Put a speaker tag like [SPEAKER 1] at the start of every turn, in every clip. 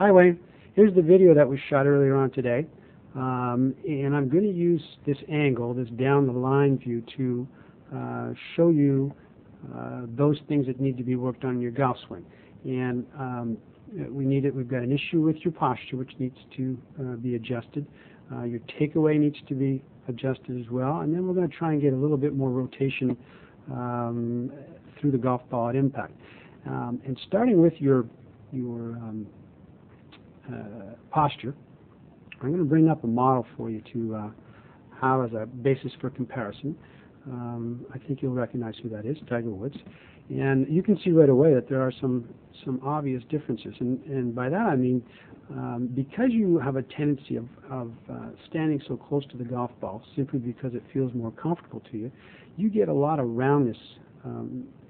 [SPEAKER 1] Hi Wayne, here's the video that was shot earlier on today, and I'm going to use this angle, this down the line view, to show you those things that need to be worked on in your golf swing. And we've got an issue with your posture, which needs to be adjusted. Your takeaway needs to be adjusted as well, and then we're going to try and get a little bit more rotation through the golf ball at impact. And starting with your posture, I'm going to bring up a model for you to have as a basis for comparison. I think you'll recognize who that is, Tiger Woods. And you can see right away that there are some obvious differences. And by that I mean because you have a tendency of standing so close to the golf ball simply because it feels more comfortable to you, you get a lot of roundness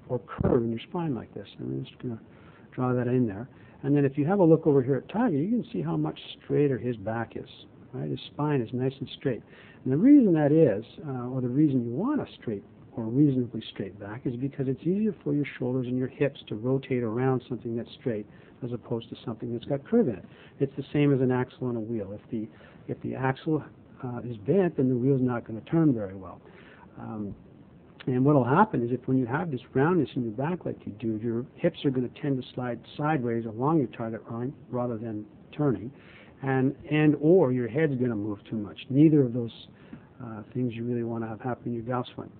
[SPEAKER 1] or curve in your spine like this. And I'm just going to draw that in there. And then if you have a look over here at Tiger, you can see how much straighter his back is. Right? His spine is nice and straight. And the reason that is, or the reason you want a straight or reasonably straight back, is because it's easier for your shoulders and your hips to rotate around something that's straight as opposed to something that's got curve in it. It's the same as an axle on a wheel. If the axle is bent, then the wheel's not going to turn very well. And what will happen is if when you have this roundness in your back like you do, your hips are going to tend to slide sideways along your target line rather than turning, and or your head's going to move too much. Neither of those things you really want to have happen in your golf swing.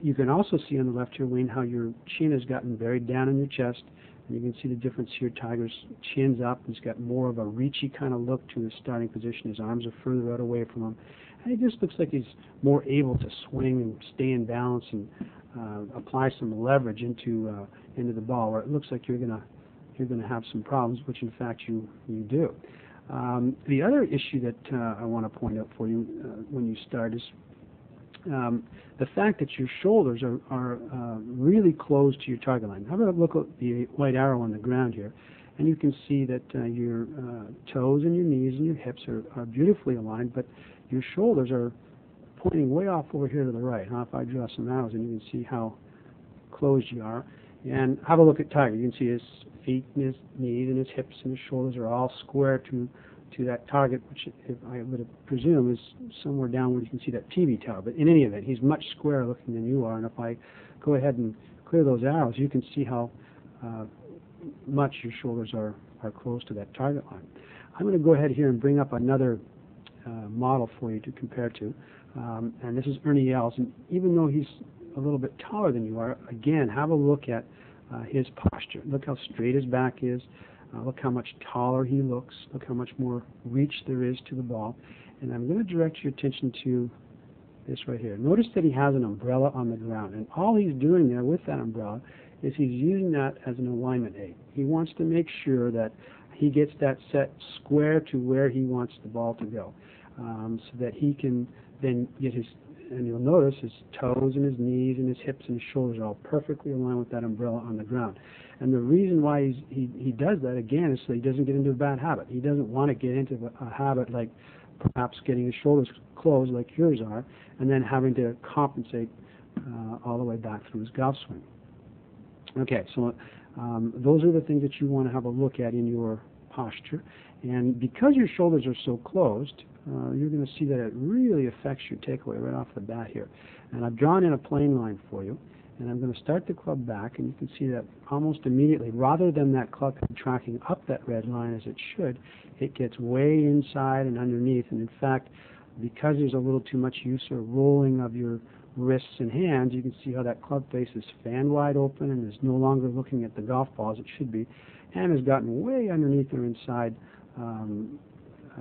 [SPEAKER 1] You can also see on the left here, Wayne, how your chin has gotten buried down in your chest. And you can see the difference here. Tiger's chin's up. He's got more of a reachy kind of look to his starting position. His arms are further out away from him. And it just looks like he's more able to swing and stay in balance and apply some leverage into the ball, where it looks like you're gonna have some problems, which in fact you do. The other issue that I want to point out for you when you start is the fact that your shoulders are really close to your target line. Have a look at the white arrow on the ground here, and you can see that your toes and your knees and your hips are beautifully aligned, but your shoulders are pointing way off over here to the right. Now, if I draw some arrows, and you can see how close you are. And have a look at Tiger. You can see his feet and his knees and his hips and his shoulders are all square to that target, which if I would presume is somewhere down where you can see that TV tower. But in any event, he's much squarer looking than you are. And if I go ahead and clear those arrows, you can see how much your shoulders are close to that target line. I'm going to go ahead here and bring up another model for you to compare to. And this is Ernie. And even though he's a little bit taller than you are, again, have a look at his posture. Look how straight his back is. Look how much taller he looks. Look how much more reach there is to the ball. And I'm going to direct your attention to this right here. Notice that he has an umbrella on the ground. And all he's doing there with that umbrella is he's using that as an alignment aid. He wants to make sure that he gets that set square to where he wants the ball to go, so that he can then get his, and you'll notice his toes and his knees and his hips and his shoulders are all perfectly aligned with that umbrella on the ground. And the reason why he does that, again, is so he doesn't get into a bad habit. He doesn't want to get into a habit like perhaps getting his shoulders closed like yours are, and then having to compensate all the way back through his golf swing. Okay, so those are the things that you want to have a look at in your posture. And because your shoulders are so closed, you're going to see that it really affects your takeaway right off the bat here. And I've drawn in a plane line for you, and I'm going to start the club back, and you can see that almost immediately, rather than that club tracking up that red line as it should, it gets way inside and underneath. And in fact, because there's a little too much use or rolling of your wrists and hands, you can see how that club face is fan wide open and is no longer looking at the golf ball as it should be, and has gotten way underneath or inside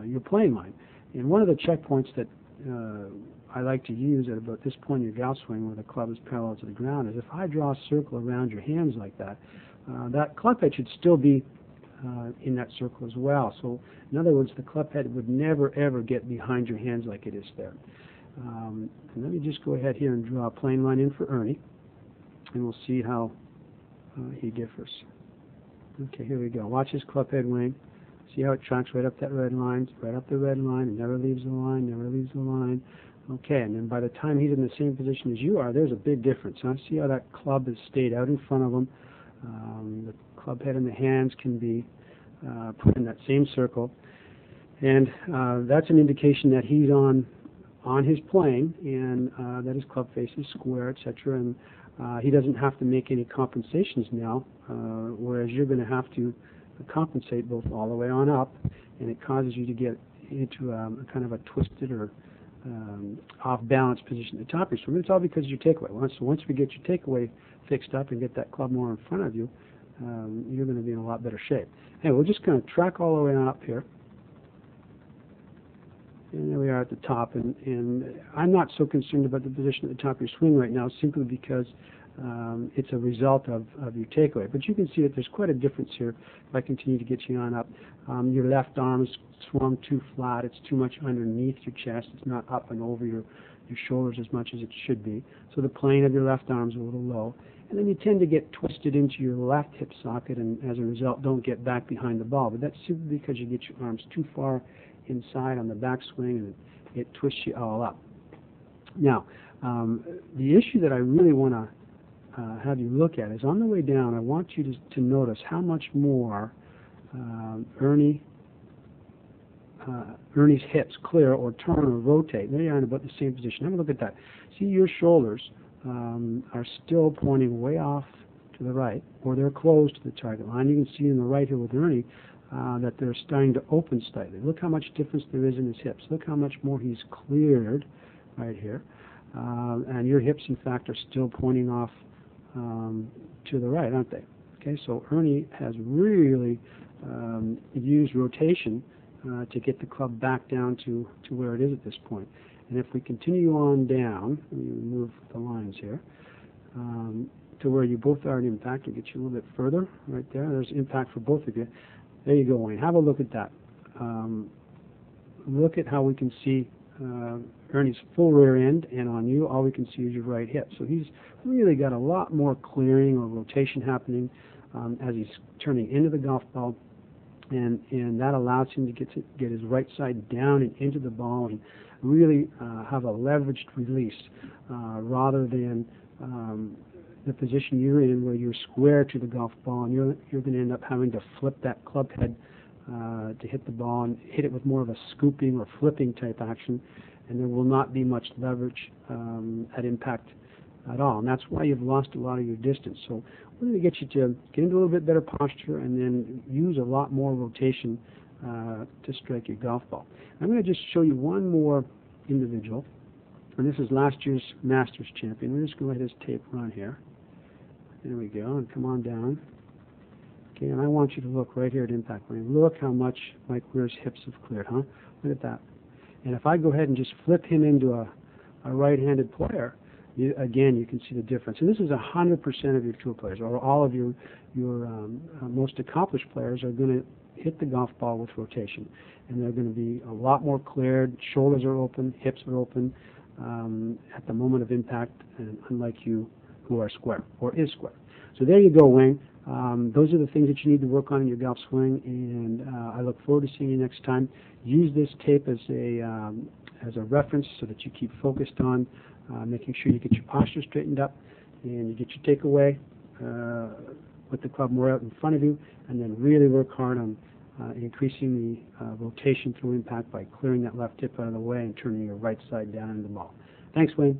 [SPEAKER 1] your plane line. And one of the checkpoints that I like to use at about this point in your golf swing where the club is parallel to the ground is if I draw a circle around your hands like that, that club head should still be in that circle as well. So in other words, the club head would never ever get behind your hands like it is there. And let me just go ahead here and draw a plane line in for Ernie, and we'll see how he differs. Okay, here we go. Watch his club head wing. See how it tracks right up that red line, right up the red line, and never leaves the line, never leaves the line. Okay, and then by the time he's in the same position as you are, there's a big difference. Huh? See how that club has stayed out in front of him. The club head and the hands can be put in that same circle, and that's an indication that he's on his plane, and that his club face is square, etc. And he doesn't have to make any compensations now, whereas you're going to have to compensate both all the way on up, and it causes you to get into a kind of a twisted or off-balance position at the top here. So it's all because of your takeaway. Once we get your takeaway fixed up and get that club more in front of you, you're going to be in a lot better shape. Anyway, we're just going to track all the way on up here. And there we are at the top. And I'm not so concerned about the position at the top of your swing right now, simply because it's a result of your takeaway. But you can see that there's quite a difference here. If I continue to get you on up, your left arm is swung too flat. It's too much underneath your chest. It's not up and over your shoulders as much as it should be. So the plane of your left arm is a little low. And then you tend to get twisted into your left hip socket, and as a result don't get back behind the ball. But that's simply because you get your arms too far inside on the backswing, and it twists you all up. Now, the issue that I really want to have you look at is on the way down, I want you to notice how much more Ernie's hips clear or turn or rotate. They are in about the same position. Have a look at that. See, your shoulders are still pointing way off to the right, or they're close to the target line. You can see in the right here with Ernie that they're starting to open slightly. Look how much difference there is in his hips. Look how much more he's cleared right here. And your hips, in fact, are still pointing off to the right, aren't they? Okay, so Ernie has really used rotation to get the club back down to where it is at this point. And if we continue on down, let me move the lines here, to where you both are in impact, we'll get you a little bit further right there. There's impact for both of you. There you go, Wayne. Have a look at that. Look at how we can see Ernie's full rear end, and on you, all we can see is your right hip. So he's really got a lot more clearing or rotation happening as he's turning into the golf ball, and that allows him to get his right side down and into the ball and really have a leveraged release rather than the position you're in where you're square to the golf ball, and you're going to end up having to flip that club head to hit the ball and hit it with more of a scooping or flipping type action, and there will not be much leverage at impact at all, and that's why you've lost a lot of your distance. So we're going to get you to get into a little bit better posture and then use a lot more rotation to strike your golf ball. I'm going to just show you one more individual, and this is last year's Masters champion. We're just going to let his tape run here. There we go, and come on down. Okay, and I want you to look right here at impact. Look how much Mike Weir's hips have cleared, huh? Look at that. And if I go ahead and just flip him into a right-handed player, again, you can see the difference. And this is 100% of your tour players, or all of your most accomplished players are going to hit the golf ball with rotation. And they're going to be a lot more cleared, shoulders are open, hips are open at the moment of impact, and unlike you who are square, or is square. So there you go, Wayne. Those are the things that you need to work on in your golf swing, and I look forward to seeing you next time. Use this tape as a reference so that you keep focused on making sure you get your posture straightened up and you get your takeaway with the club more out in front of you, and then really work hard on increasing the rotation through impact by clearing that left hip out of the way and turning your right side down into the ball. Thanks, Wayne.